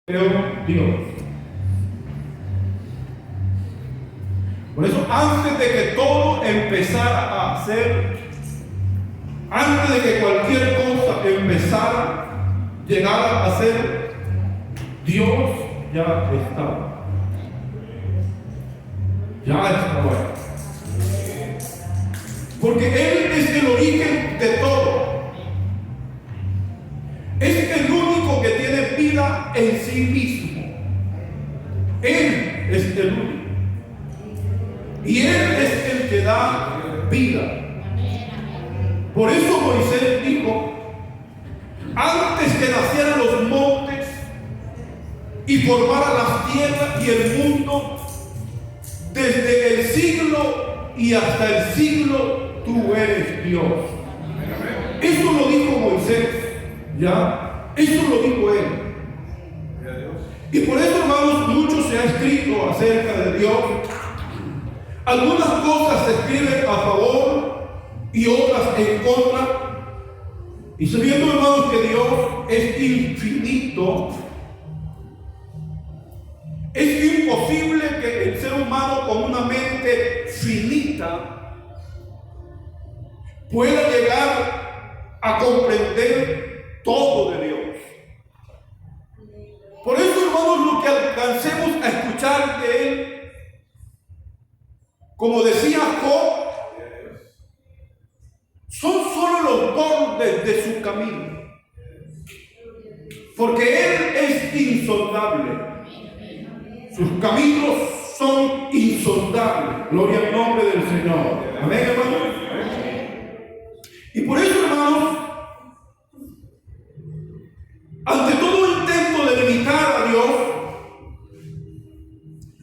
Dios. Por eso, antes de que todo empezara a hacer, antes de que cualquier cosa empezara, llegara a ser, Dios ya estaba. Ya estaba. Porque Él es el origen de todo. Es el único que tiene vida en sí mismo. Él es el único. Y Él es el que da vida. Por eso Moisés dijo, antes que nacieran los montes y formara las tierras y el mundo, desde el siglo y hasta el siglo, tú eres Dios. Eso lo dijo Moisés. ¿Ya? Eso lo dijo Él. Y por eso, hermanos, mucho se ha escrito acerca de Dios. Algunas cosas se escriben a favor y otras en contra. Y sabiendo, hermanos, que Dios es infinito, es imposible que el ser humano con una mente finita pueda llegar a comprender todo de Dios. Por eso, hermanos, lo que alcancemos a escuchar de Él, como decía Job, son solo los bordes de su camino. Porque Él es insondable. Sus caminos son insondables. Gloria al nombre del Señor. Amén, hermanos. Y por eso, hermanos, ante todo intento de limitar a Dios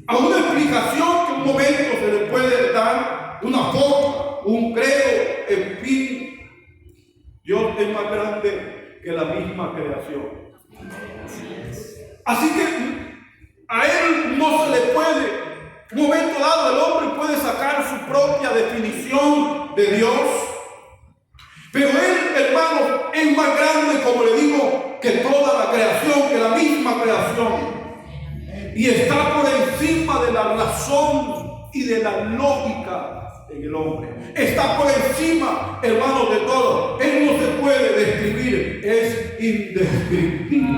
a una explicación que un momento se le puede dar, una forma, un credo, en fin, Dios es más grande que la misma creación. Así que a Él no se le puede, en un momento dado el hombre puede sacar su propia definición de Dios, pero Él, hermano, es más grande, como le digo, que toda la creación, que la misma creación. Y está por encima de la razón y de la lógica en el hombre. Está por encima, hermanos, de todo. Él no se puede describir, es indescriptible.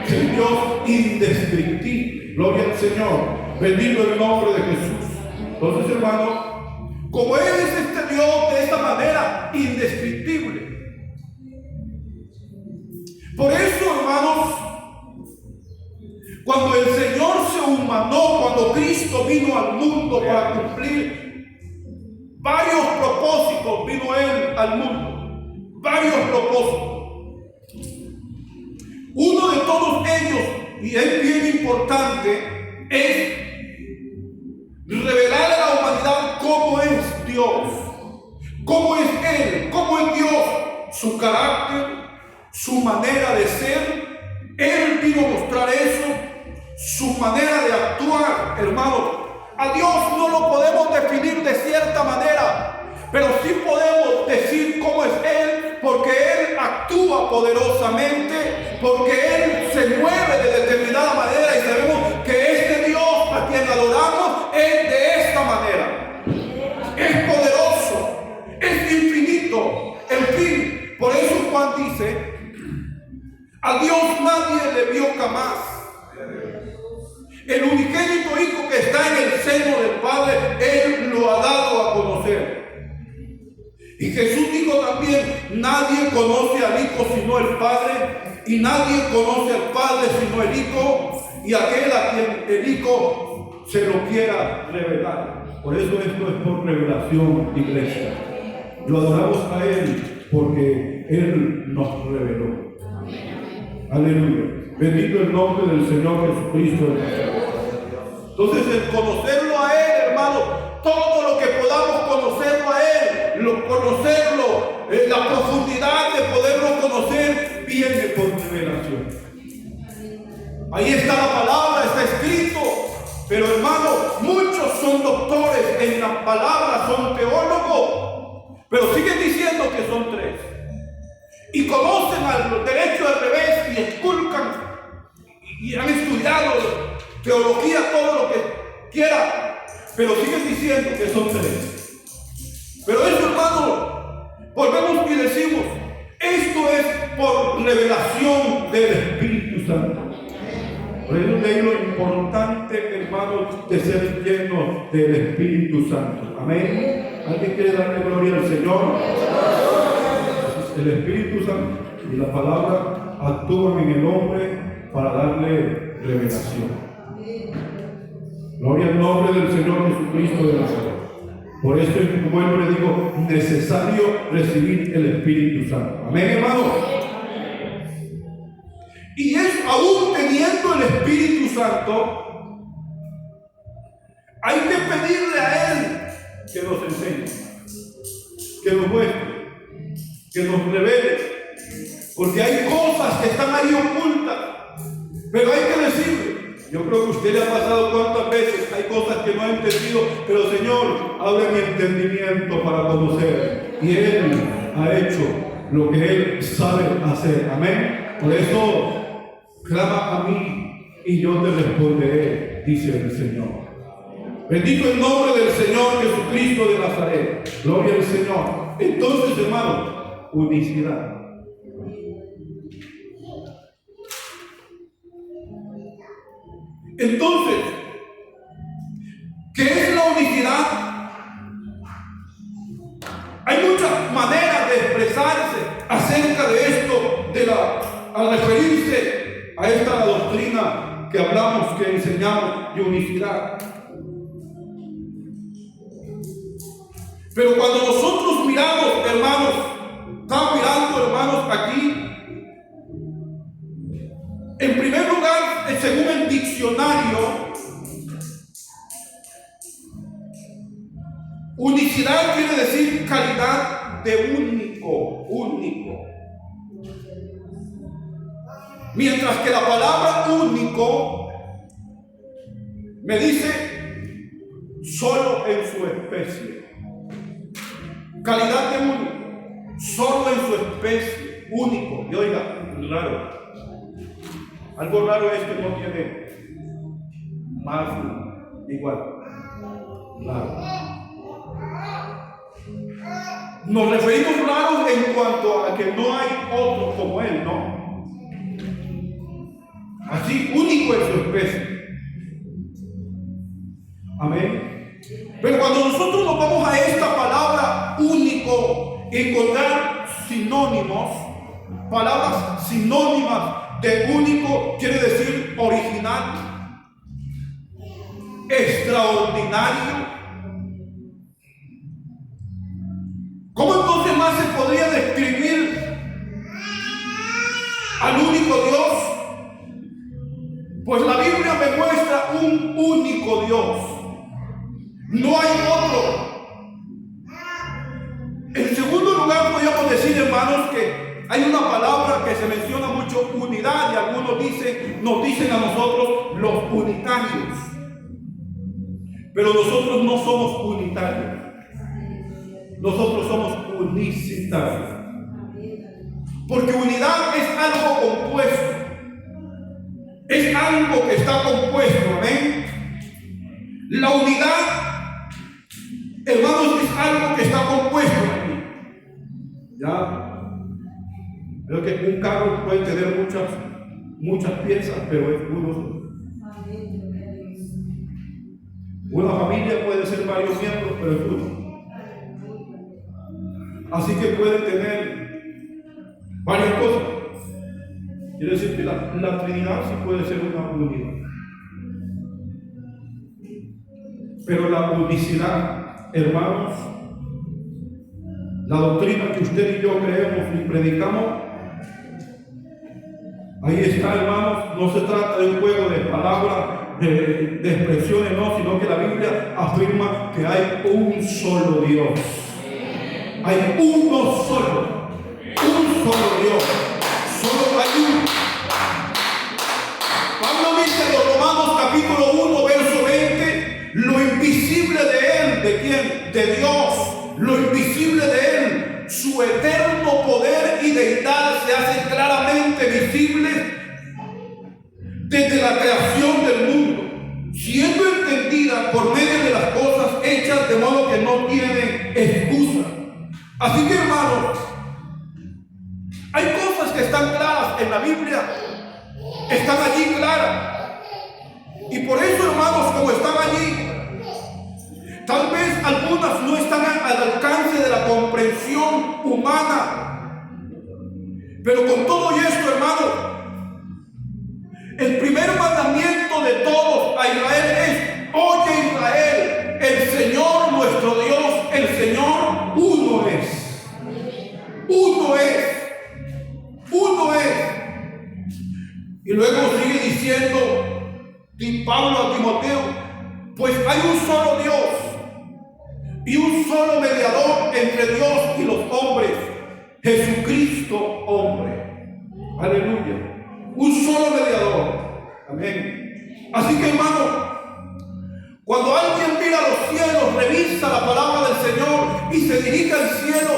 Es el Dios indescriptible. Gloria al Señor. Bendito el nombre de Jesús. Entonces, hermanos, como Él es este Dios de esta manera indescriptible. Por eso, hermanos, cuando el Señor se humanó, cuando Cristo vino al mundo para cumplir varios propósitos, vino Él al mundo, varios propósitos. Uno de todos ellos, y es bien importante, es revelar a la humanidad cómo es Dios, cómo es Él, cómo es Dios, su carácter, su manera de ser. Él vino a mostrar eso, su manera de actuar, hermanos. A Dios no lo podemos definir de cierta manera, pero sí podemos decir cómo es Él, porque Él actúa poderosamente, porque Él se mueve de determinada manera y sabemos que este Dios a quien adoramos es de esta manera. Es poderoso, es infinito, en fin. Por eso Juan dice, a Dios nadie le vio jamás. El unigénito Hijo que está en el seno del Padre, Él lo ha dado a conocer. Y Jesús dijo también, nadie conoce al Hijo sino el Padre, y nadie conoce al Padre sino el Hijo, y aquel a quien el Hijo se lo quiera revelar. Por eso esto es por revelación, iglesia. Lo adoramos a Él porque Él nos reveló. Aleluya. Bendito el nombre del Señor Jesucristo. Entonces, el conocerlo a Él, hermano, todo lo que podamos conocerlo a Él, conocerlo, la profundidad de poderlo conocer, viene por revelación. Ahí está la palabra, está escrito. Pero, hermano, muchos son doctores en la palabra, son teólogos, pero siguen diciendo que son tres. Y conocen al derecho al revés y esculcan y han estudiado teología, todo lo que quieran, pero siguen diciendo que son tres. Pero eso, hermano, volvemos y decimos, esto es por revelación del Espíritu Santo. Por eso es lo importante, hermanos, de ser llenos del Espíritu Santo. Amén. ¿Alguien quiere darle gloria al Señor? El Espíritu Santo y la palabra actúan en el hombre para darle revelación. Gloria al nombre del Señor Jesucristo de Nazaret. Por eso, como yo le digo, necesario recibir el Espíritu Santo. Amén, hermanos. Y es aún teniendo el Espíritu Santo, hay que pedirle a Él que nos enseñe, que nos muestre, que nos revele, porque hay cosas que están ahí ocultas, pero hay que decirle. Yo creo que a usted le ha pasado cuántas veces, hay cosas que no ha entendido, pero Señor, abre mi entendimiento para conocer. Y Él ha hecho lo que Él sabe hacer. Amén. Por eso, clama a mí y yo te responderé, dice el Señor. Bendito el nombre del Señor Jesucristo de Nazaret. Gloria al Señor. Entonces, hermano, unicidad. Entonces, ¿qué es la unicidad? Hay muchas maneras de expresarse acerca de esto, al referirse a esta doctrina que hablamos, que enseñamos de unicidad. Pero cuando nosotros miramos, hermanos, estamos mirando, hermanos, aquí, en primer lugar, según el diccionario, unicidad quiere decir calidad de único. Mientras que la palabra único me dice solo en su especie. Calidad de único, solo en su especie, único. Y oiga, raro. Algo raro es que no tiene más igual. Raro. Nos referimos raros en cuanto a que no hay otro como Él, ¿no? Así, único en su especie. Amén. Pero cuando nosotros nos vamos a esta palabra único, encontrar sinónimos, palabras sinónimas de único quiere decir original, extraordinario. ¿Cómo entonces más se podría describir al único Dios? Pues la Biblia me muestra un único Dios. No hay otro. En segundo lugar, podríamos decir, hermanos, que hay una palabra que se menciona mucho, unidad, y algunos nos dicen a nosotros los unitarios. Pero nosotros no somos unitarios. Nosotros somos unicitarios. Porque unidad es algo compuesto. Es algo que está compuesto, amén. La unidad, hermanos, es algo que está compuesto. Ya. Creo que un carro puede tener muchas piezas, pero es uno solo. Una familia puede ser varios miembros, pero es uno. Así que puede tener varias cosas. Quiere decir que la Trinidad sí puede ser una unidad. Pero la unicidad, hermanos, la doctrina que usted y yo creemos y predicamos, ahí está, hermanos. No se trata de un juego de palabras, de expresiones, no, sino que la Biblia afirma que hay un solo Dios. Hay uno solo, un solo Dios. Solo hay uno. Pablo dice en los Romanos capítulo 1, verso 20, lo invisible de Él, ¿de quién? De Dios. Lo invisible de Él, su eterno poder y deidad se hace claramente visible desde la creación del mundo, siendo entendida por medio de las cosas hechas, de modo que no tienen excusa. Así que, hermanos, hay cosas que están claras en la Biblia, están allí claras. Y por eso, hermanos, como están allí, tal vez algunas no están al alcance de la comprensión humana. Pero con todo esto, hermano, el primer mandamiento de todos a Israel es: oye Israel, el Señor nuestro Dios, el Señor uno es. Uno es. Uno es. Y luego sigue diciendo Pablo a Timoteo: pues hay un solo Dios y un solo mediador entre Dios y los hombres, Jesucristo hombre. Aleluya. Un solo mediador. Amén. Así que, hermano, cuando alguien mira a los cielos, revisa la palabra del Señor y se dirige al cielo,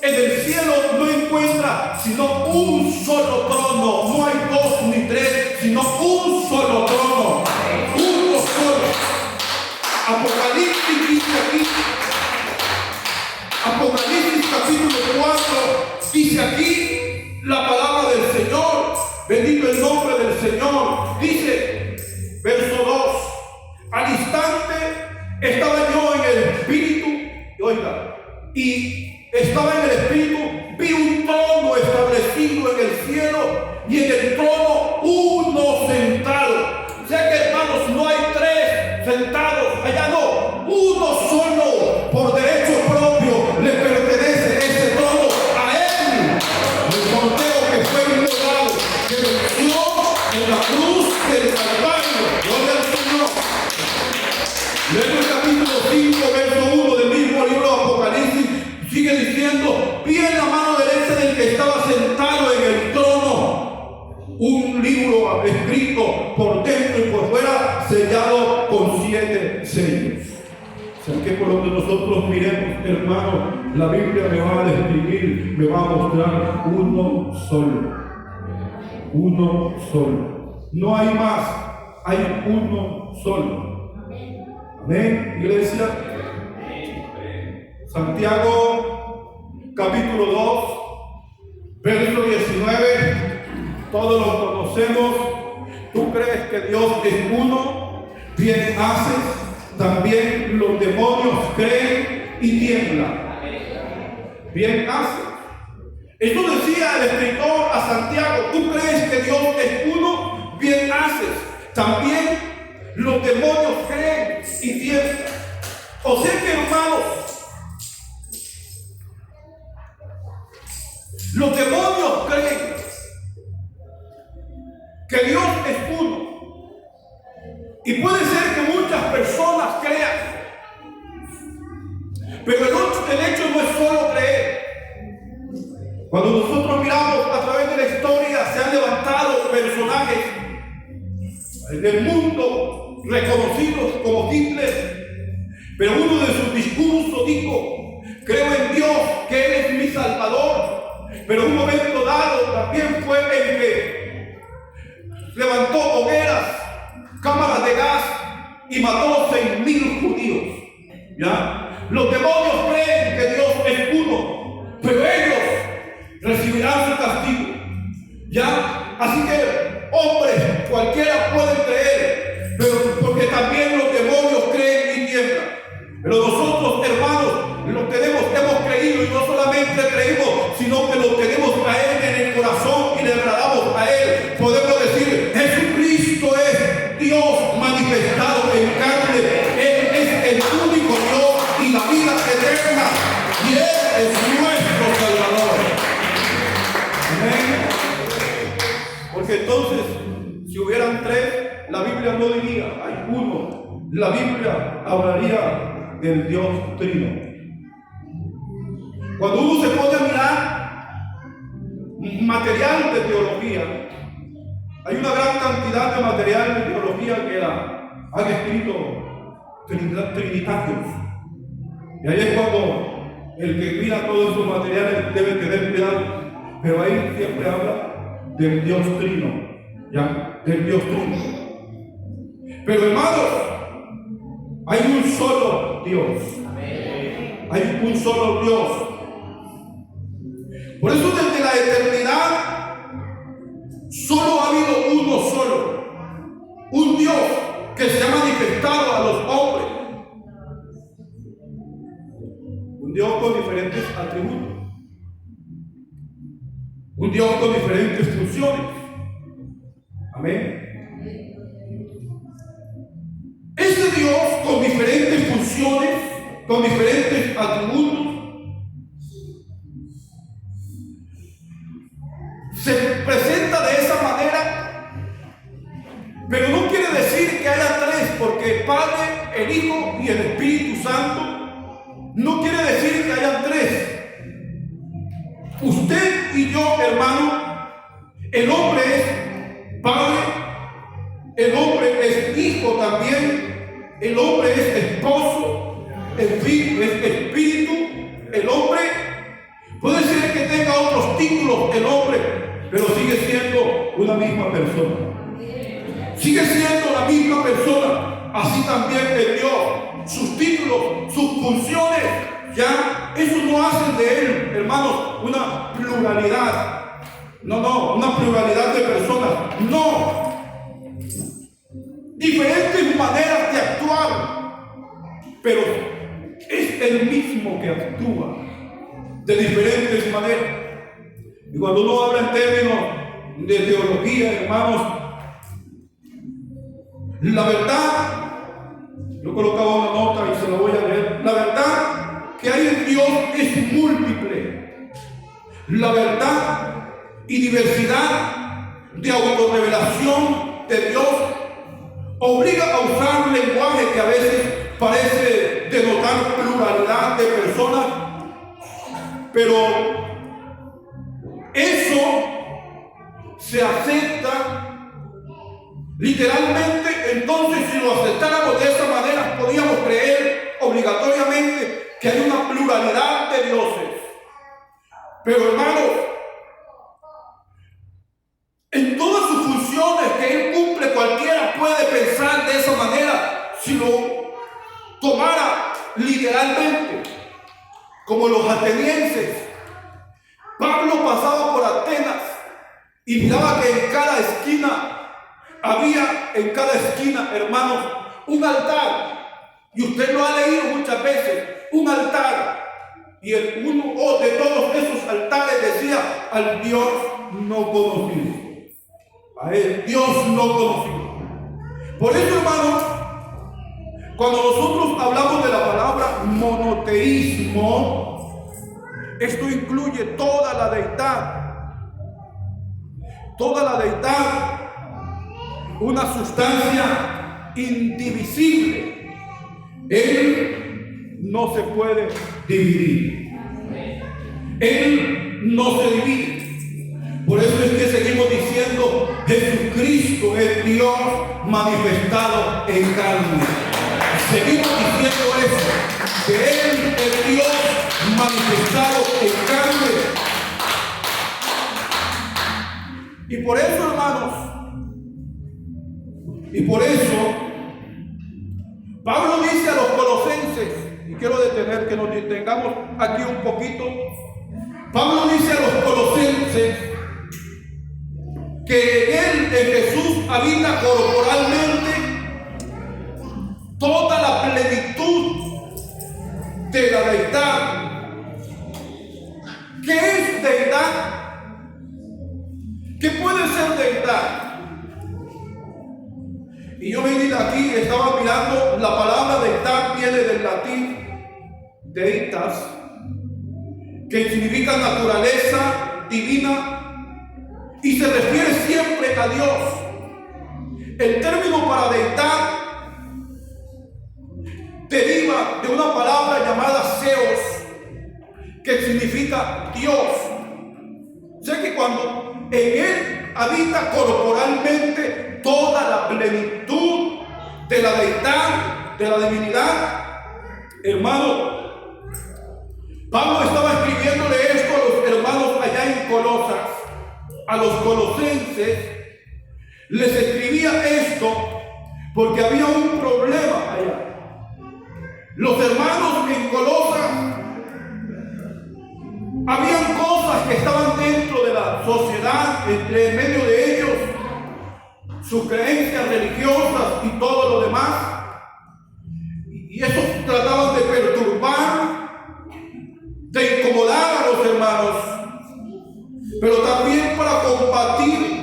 en el cielo no encuentra sino un solo trono. No hay dos ni tres, sino un solo trono. Uno solo. Apocalipsis dice aquí, Apocalipsis capítulo 4, dice aquí la palabra del Señor. Bendito el nombre del Señor. Dice, verso 2: al instante estaba yo en el Espíritu, y estaba en el Espíritu, vi un trono establecido en el cielo, y en el trono uno sentado. O sea que, hermanos, no hay tres sentados, allá no, uno solo, por derecho propio, le pertenece ese trono a él, el Cordero que fue inmolado, que venció en la cruz del Calvario. Gloria al Señor. Luego el capítulo 5, verso 1 del mismo libro de Apocalipsis, sigue diciendo: vi en la mano derecha del que estaba sentado en el trono un libro escrito por dentro y por fuera, sellado con 7 sellos. O sea que por donde nosotros miremos, hermano, la Biblia me va a describir, me va a mostrar uno solo. Uno solo. No hay más, hay uno solo. Amén, iglesia. Santiago capítulo 2, verso 19. Todos lo conocemos. Tú crees que Dios es uno, bien haces. También los demonios creen y tiemblan. Bien haces. Esto decía el escritor a Santiago: tú crees que Dios es uno, bien haces. También los demonios creen y tiemblan. O sea que, hermanos, los demonios creen que Dios es uno. Y puede ser que muchas personas crean, pero el hecho no es solo creer. Cuando nosotros miramos a través de la historia, se han levantado personajes en el mundo reconocidos como Hitler, pero uno de sus discursos dijo: creo en Dios, que Él es mi Salvador. Pero un momento dado también fue el que levantó hogueras, cámaras de gas y mató 6.000 judíos. ¿Ya? Los demonios creen que Dios es uno, pero ellos recibirán su castigo. ¿Ya? Así que, hombres, cualquiera puede creer, pero porque también los demonios creen y tiemblan. Pero nosotros, hermanos, hemos creído, y no solamente creímos, sino que lo tenemos a Él en el corazón y le agradamos a Él. Podemos decir: Jesucristo es Dios manifestado en carne. Él es el único Dios y la vida eterna, y Él es nuestro Salvador. Amén. Porque entonces, si hubieran tres, la Biblia no diría hay uno. La Biblia hablaría del Dios Trino. Cuando uno se pone a mirar material de teología, hay una gran cantidad de material de teología que han escrito trinitarios. Y ahí es cuando el que mira todos esos materiales debe tener cuidado. Pero ahí siempre habla del Dios Trino, ¿ya? Del Dios Trino. Pero hermanos, hay un solo Dios. Hay un solo Dios. Por eso desde la eternidad solo ha habido uno solo. Un Dios que se ha manifestado a los hombres. Un Dios con diferentes atributos. Un Dios con diferentes funciones. Amén. Ese Dios con diferentes funciones, con diferentes atributos, se presenta de esa manera, pero no quiere decir que haya tres, porque el Padre, el Hijo y el Espíritu Santo no quiere decir que haya tres. Usted y yo, hermano, el hombre es Padre, el hombre es Hijo también, el hombre es esposo, el Hijo es Espíritu, el hombre puede ser que tenga otros títulos, el hombre, pero sigue siendo una misma persona. Sigue siendo la misma persona. Así también el Dios, sus títulos, sus funciones, ya, eso no hacen de él, hermanos, una pluralidad. No, una pluralidad de personas. No. Diferentes maneras de actuar, pero es el mismo que actúa de diferentes maneras. Y cuando uno habla en términos de teología, hermanos, la verdad, yo colocaba una nota y se la voy a leer. La verdad que hay en Dios es múltiple. La verdad y diversidad de autorrevelación de Dios obliga a usar un lenguaje que a veces parece denotar pluralidad de personas, pero eso se acepta literalmente. Entonces, si lo aceptáramos de esa manera, podríamos creer obligatoriamente que hay una pluralidad de dioses. Pero hermanos, en todas sus funciones que él cumple, cualquiera puede pensar de esa manera si lo tomara literalmente, como los atenienses. Pablo pasaba por Atenas y miraba que en cada esquina había, hermanos, un altar. Y usted lo ha leído muchas veces, un altar. Y uno de todos esos altares decía: al Dios no conocido. A él, Dios no conocido. Por eso, hermanos, cuando nosotros hablamos de la palabra monoteísmo, esto incluye toda la deidad, una sustancia indivisible. Él no se puede dividir. Él no se divide. Por eso es que seguimos diciendo: Jesucristo es Dios manifestado en carne. Seguimos diciendo eso, que Él es Dios manifestado en carne. Y por eso, hermanos, y por eso Pablo dice a los colosenses, y quiero detener que nos detengamos aquí un poquito. Pablo dice a los colosenses que en Jesús habita corporalmente toda la plenitud de la deidad. ¿Qué es deidad? ¿Qué puede ser deidad? Y yo venía aquí, estaba mirando, la palabra deidad viene del latín deitas, que significa naturaleza divina, y se refiere siempre a Dios. El término para deidad deriva de una palabra llamada Zeus, que significa Dios. Sé que cuando en Él habita corporalmente toda la plenitud de la deidad, de la divinidad, hermano, Pablo estaba escribiéndole esto a los hermanos allá en Colosas, a los colosenses. Les escribía esto porque había un problema allá. Los hermanos en Colosas, habían cosas que estaban dentro de la sociedad, entre medio de ellos, sus creencias religiosas y todo lo demás. Y eso trataban de perturbar, de incomodar a los hermanos, pero también para combatir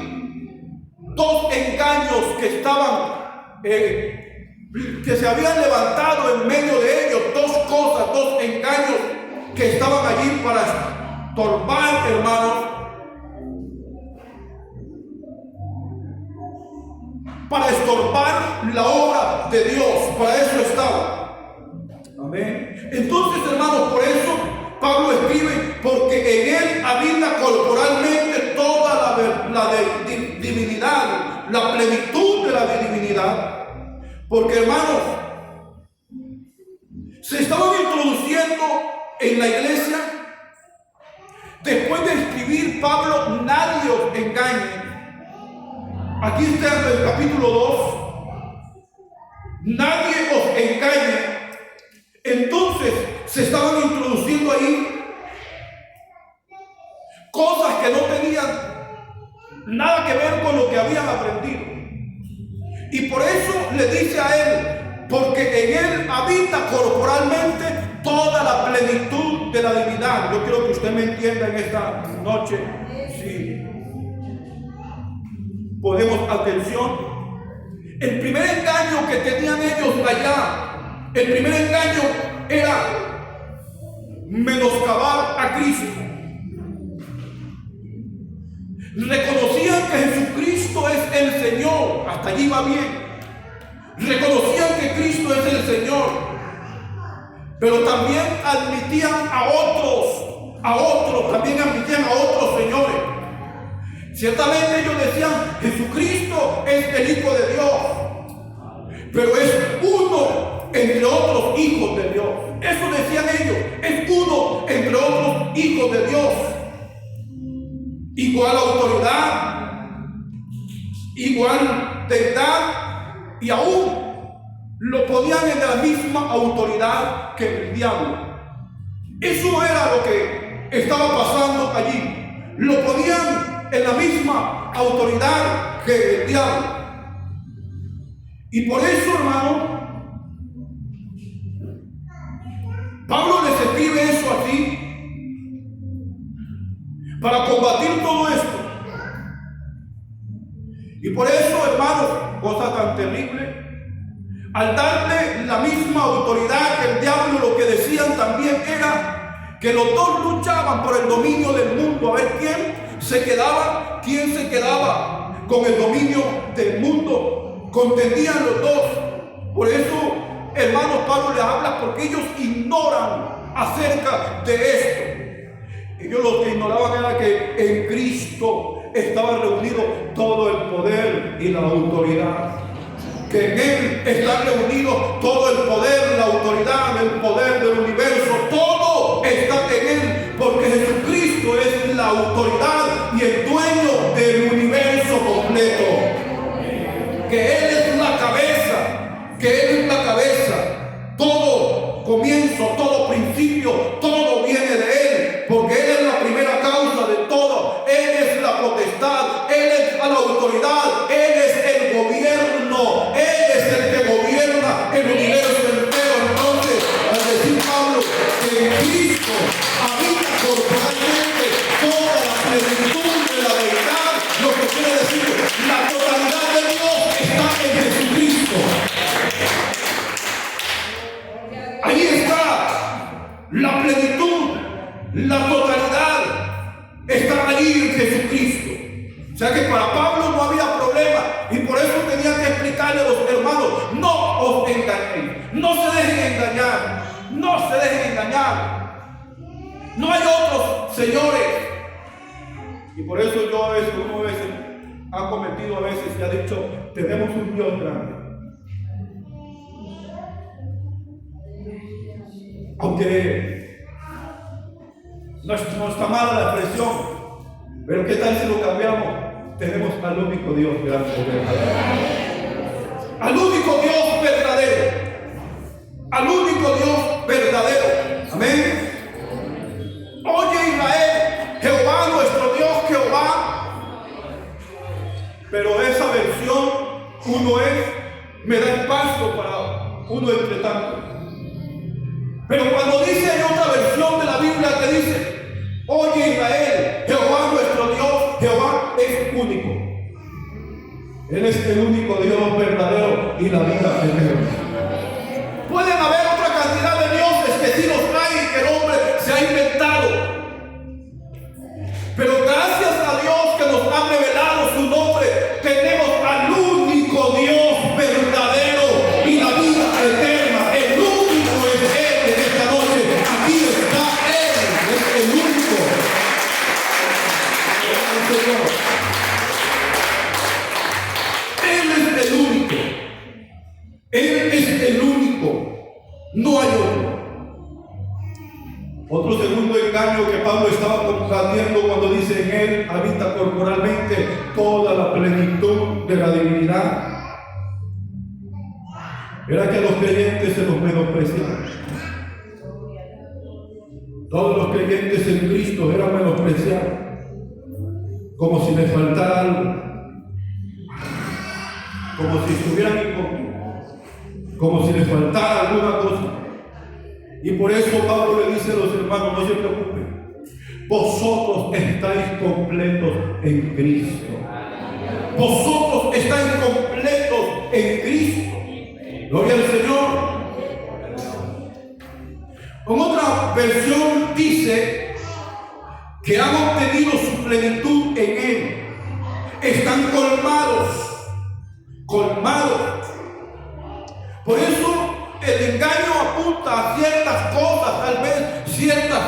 dos engaños que estaban, que se habían levantado en medio de ellos, dos cosas, dos engaños que estaban allí para estorbar, hermanos, para estorbar la obra de Dios. Para eso estaba. Amén. Entonces, hermanos, por eso Pablo escribe, porque en él habita corporalmente toda la divinidad, la plenitud de la divinidad. Porque, hermanos, se estaban introduciendo en la iglesia. Después de escribir Pablo, nadie os engañe. Aquí está en el capítulo 2. Nadie os engañe. Entonces se estaban introduciendo ahí cosas que no tenían nada que ver con lo que habían aprendido. Y por eso le dice a él, porque en él habita corporalmente toda la plenitud de la divinidad. Yo quiero que usted me entienda en esta noche. Sí. Podemos, atención. El primer engaño que tenían ellos allá, el primer engaño era menoscabar a Cristo. Reconocían que Jesucristo es el Señor, hasta allí va bien. Reconocían que Cristo es el Señor, pero también admitían a otros, también admitían a otros señores. Ciertamente ellos decían, Jesucristo es el Hijo de Dios, pero es uno entre otros hijos de Dios. Eso decían ellos, es uno entre otros hijos de Dios. Igual autoridad, igual deidad, y aún lo ponían en la misma autoridad que el diablo. Eso no era lo que estaba pasando allí. Lo ponían en la misma autoridad que el diablo. Y por eso, hermano, Pablo les escribe eso así, para combatir todo esto. Y por eso, hermanos, cosa tan terrible, al darle la misma autoridad que el diablo, lo que decían también era que los dos luchaban por el dominio del mundo, a ver quién se quedaba con el dominio del mundo. Contendían los dos. Por eso, hermanos, Pablo les habla, porque ellos ignoran acerca de esto. Ellos lo que ignoraban era que en Cristo estaba reunido todo el poder y la autoridad. Que en Él está reunido todo el poder, la autoridad, el poder del universo. Todo está en Él, porque Jesucristo es la autoridad y el dueño del universo completo. Que Él es la cabeza, que Él es la cabeza. Todo comienzo, todo principio, todo viene de Él, porque Él es la primera causa de todo. Él es la potestad, Él es la autoridad, Él es el gobierno, Él es el que gobierna el universo entero. Entonces, al decir Pablo que en Cristo habita corporalmente toda la plenitud de la deidad, lo que quiere decir, la totalidad de Dios está en Jesucristo. Ahí está la plenitud, la totalidad está allí en Jesucristo. O sea que para Pablo no había problema, y por eso tenía que explicarle a los hermanos, no os engañéis, no se dejen engañar, no se dejen engañar. No hay otros señores. Y por eso yo a veces, uno a veces ha cometido a veces y ha dicho, tenemos un Dios grande. Aunque no está mala la expresión, pero ¿qué tal si lo cambiamos? Tenemos al único Dios grande, al único uno es, me da espacio para uno entre tanto. Pero cuando dice en otra versión de la Biblia que dice, oye Israel, Jehová nuestro Dios, Jehová es único. Él es el único Dios verdadero y la vida eterna. Pueden haber otra cantidad de dioses que sí los hay, que el hombre se ha inventado. Pero gracias a Dios que nos ha revelado su nombre, tenemos al único Dios verdadero y la vida eterna. El único es Él en esta noche. Aquí está Él, es el único. Él es el único. Él es el único. No hay otro. Otro segundo engaño que Pablo estaba combatiendo cuando dice en Él habita corporalmente toda la plenitud de la divinidad, era que a los creyentes se los menospreciaban. Todos los creyentes en Cristo eran menospreciados, como si les faltara algo, como si estuvieran incompletos, como si les faltara alguna cosa. Y por eso Pablo le dice a los hermanos, no se preocupen, vosotros estáis completos en Cristo. Vosotros estáis completos en Cristo. Gloria al Señor. En otra versión dice que han obtenido su plenitud en Él. Están colmados. Por eso el engaño apunta a ciertas cosas, tal vez ciertas,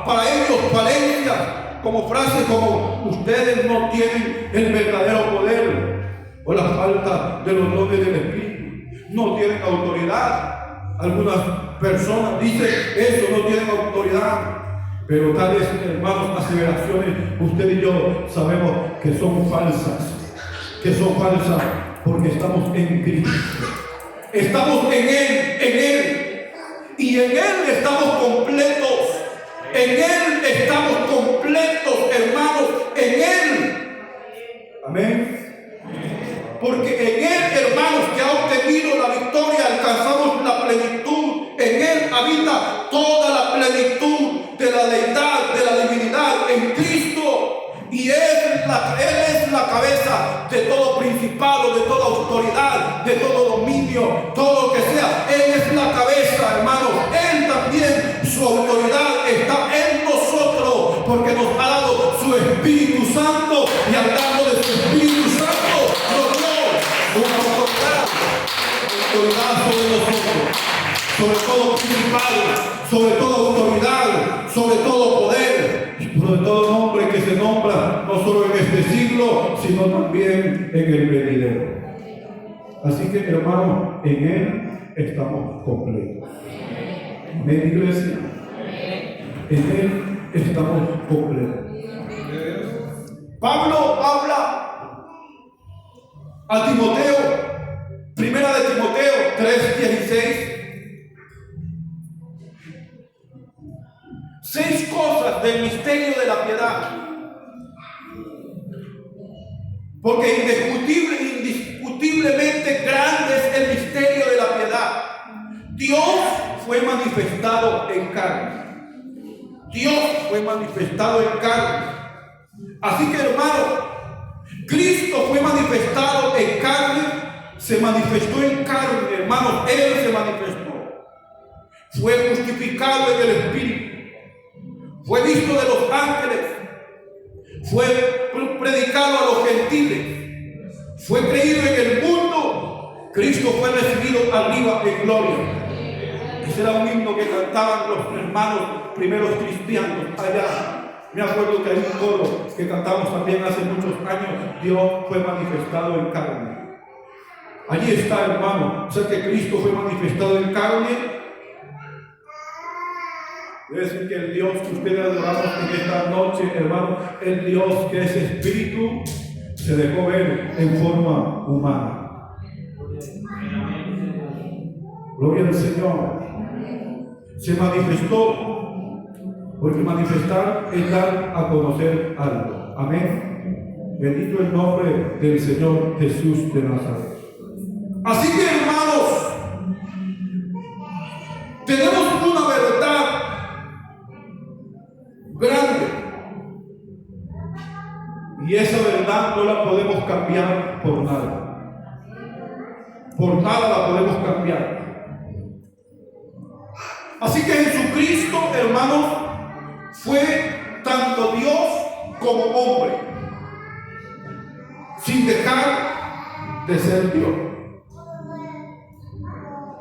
para ellos, falencias, como frases como ustedes no tienen el verdadero poder, o la falta de los dones del Espíritu, no tienen autoridad. Algunas personas dicen eso, no tienen autoridad, pero tales, hermanos, aseveraciones, usted y yo sabemos que son falsas, porque estamos en Cristo. Estamos en Él, y en Él estamos completos. En Él estamos completos, hermanos, en Él. Amén. Porque en Él, hermanos, que ha obtenido la victoria, alcanzamos la plenitud. En Él habita toda la plenitud de la deidad, de la divinidad, en Cristo. Y Él es la cabeza de todo principado, de toda autoridad, de todo dominio, todo lo que sea. Él es la cabeza, hermanos. Él también, su autoridad está en nosotros, porque nos ha dado su Espíritu Santo, y al darnos de su Espíritu Santo nos dio una autoridad sobre nosotros, sobre todo principado, sobre toda autoridad, sobre todo poder, sobre todo nombre que se nombra no solo en este siglo, sino también en el venidero. Así que, hermanos, en Él estamos completos. Amén, iglesia. En Él estamos completos. Pablo habla a Timoteo, primera de Timoteo 3:16. 6 cosas del misterio de la piedad. Porque indiscutiblemente grande es el misterio de la piedad. Dios fue manifestado en carne. Dios fue manifestado en carne. Así que, hermano, Cristo fue manifestado en carne, se manifestó en carne, hermano, Él se manifestó. Fue justificado en el Espíritu. Fue visto de los ángeles, fue predicado a los gentiles, fue creído en el mundo. Cristo fue recibido arriba en gloria. Ese era un himno que cantaban los hermanos primeros cristianos allá. Me acuerdo que hay un coro que cantamos también hace muchos años: Dios fue manifestado en carne. Allí está, hermano. O sea que Cristo fue manifestado en carne. Debe decir que el Dios que ustedes adoramos en esta noche, hermano, el Dios que es Espíritu, se dejó ver en forma humana. Gloria al Señor. Se manifestó, porque manifestar es dar a conocer algo. Amén. Bendito el nombre del Señor Jesús de Nazaret. Así que, hermanos, tenemos una verdad grande y esa verdad no la podemos cambiar por nada. Por nada la podemos cambiar. Así que Jesucristo, hermanos, fue tanto Dios como hombre, sin dejar de ser Dios.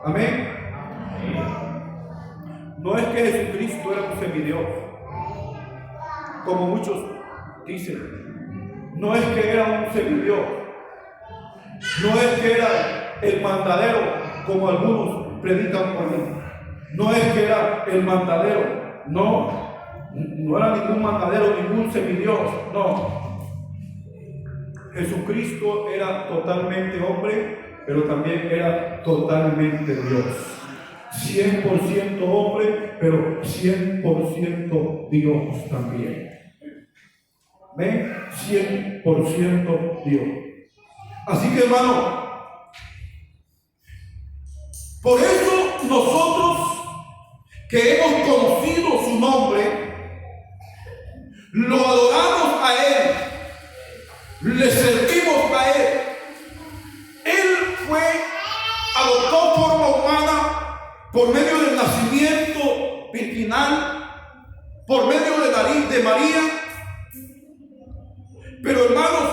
Amén. No es que Jesucristo era un semidios, como muchos dicen. No es que era un semidios. No es que era el mandadero, como algunos predican por ahí. No es que era el mandadero. No era ningún mandadero, ningún semidios. No. Jesucristo era totalmente hombre, pero también era totalmente Dios. 100% hombre, pero 100% Dios también. ¿Ven? 100% Dios. Así que, hermano, por eso nosotros que hemos conocido su nombre, lo adoramos a Él, le servimos a Él. Él adoptó forma humana por medio del nacimiento virginal, por medio de María. Pero, hermanos,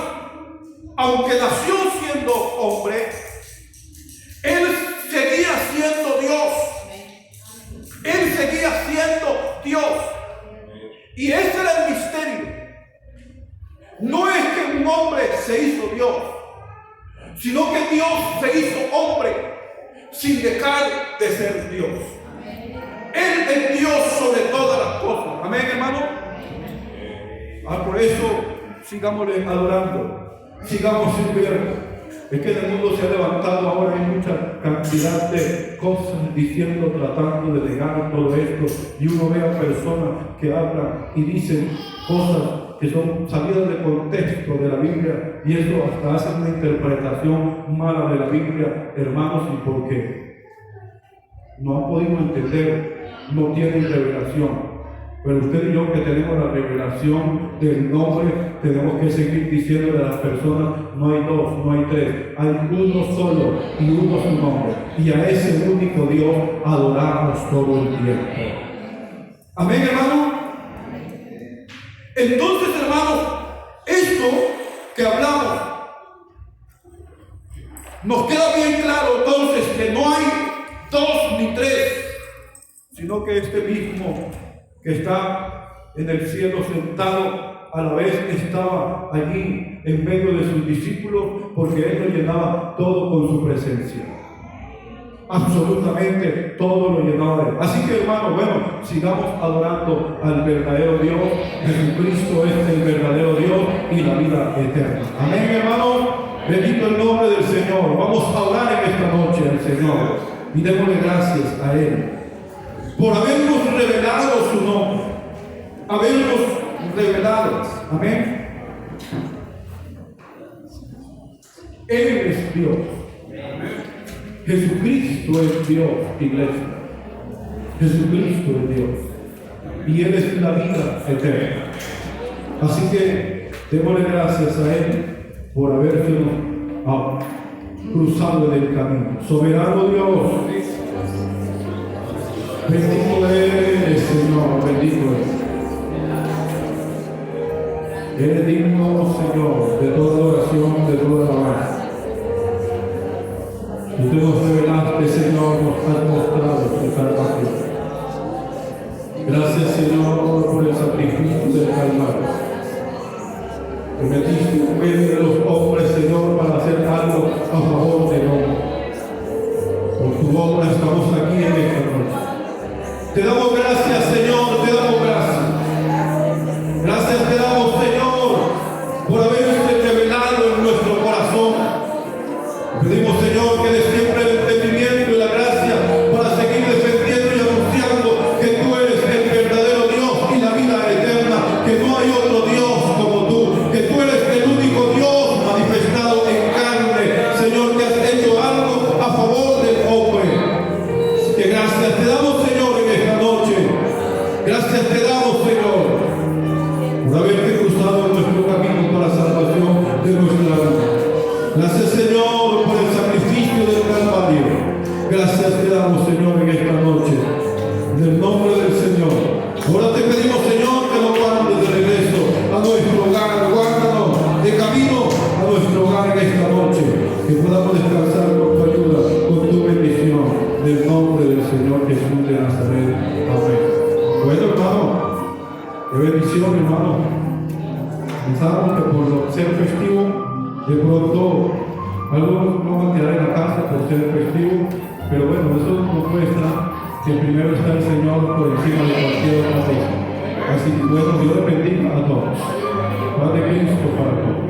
aunque nació siendo hombre, Él seguía siendo Dios. Él seguía siendo Dios. Y ese era el misterio. No es que un hombre se hizo Dios, sino que Dios se hizo hombre sin dejar de ser Dios. Él es Dios sobre todas las cosas. Amén, hermano. Por eso sigámosle adorando, sigamos sirviendo. Es que en el mundo se ha levantado ahora, hay mucha cantidad de cosas diciendo, tratando de negar todo esto, y uno ve a personas que hablan y dicen cosas que son salidas de contexto de la Biblia, y eso hasta hace una interpretación mala de la Biblia, hermanos, y porque no han podido entender, no tienen revelación. Pero usted y yo, que tenemos la revelación del nombre, tenemos que seguir diciéndole a las personas: no hay dos, no hay tres, hay uno solo y uno su nombre, y a ese único Dios adoramos todo el tiempo. Amén, hermano. Entonces, hermanos, esto que hablamos nos queda bien claro entonces que no hay dos ni tres, sino que este mismo que está en el cielo sentado, a la vez estaba allí en medio de sus discípulos, porque Él lo llenaba todo con su presencia. Absolutamente todo lo llenaba de Él. Así que, hermanos, bueno, sigamos adorando al verdadero Dios. Jesucristo es el verdadero Dios y la vida eterna. Amén, hermanos. Bendito el nombre del Señor. Vamos a orar en esta noche al Señor y démosle gracias a Él por habernos revelado su nombre, habernos revelado. Amén. Él es Dios. Jesucristo es Dios, iglesia. Jesucristo es Dios. Y Él es la vida eterna. Así que démosle gracias a Él por haberse cruzado del camino. Soberano Dios. Bendito eres, Señor, bendito eres. Eres digno, Señor, de toda oración, de toda alabanza. Tú te nos revelaste, Señor, nos has mostrado tu salvación. Gracias, Señor, por el sacrificio del Calvario. Te metiste en medio de los hombres, Señor, para hacer algo a favor del hombre. Por tu obra estamos aquí en esta noche. Te damos gracias, Señor, te damos gracias. Gracias te damos, Señor, por haberte revelado en nuestro corazón. Pedimos, Señor, que des siempre el entendimiento y la gracia para seguir defendiendo y anunciando que tú eres el verdadero Dios y la vida eterna, que no hay otro Dios como tú, que tú eres el único Dios manifestado en carne, Señor, que has en el nombre del Señor. Ahora te pedimos, Señor, que nos mandes de regreso a nuestro hogar, guárdanos de camino a nuestro hogar en esta noche, que podamos descansar con tu ayuda, con tu bendición, en el nombre del Señor Jesús de Nazaret. Amén. Bueno, hermano, qué bendición, hermano. Pensamos que por ser festivo, de pronto algunos no van a quedar en la casa por ser festivo, pero bueno, eso nos muestra que primero está el Señor por encima de cualquier otra cosa. Así que bueno, Dios les bendiga a todos. Paz de Cristo para todos.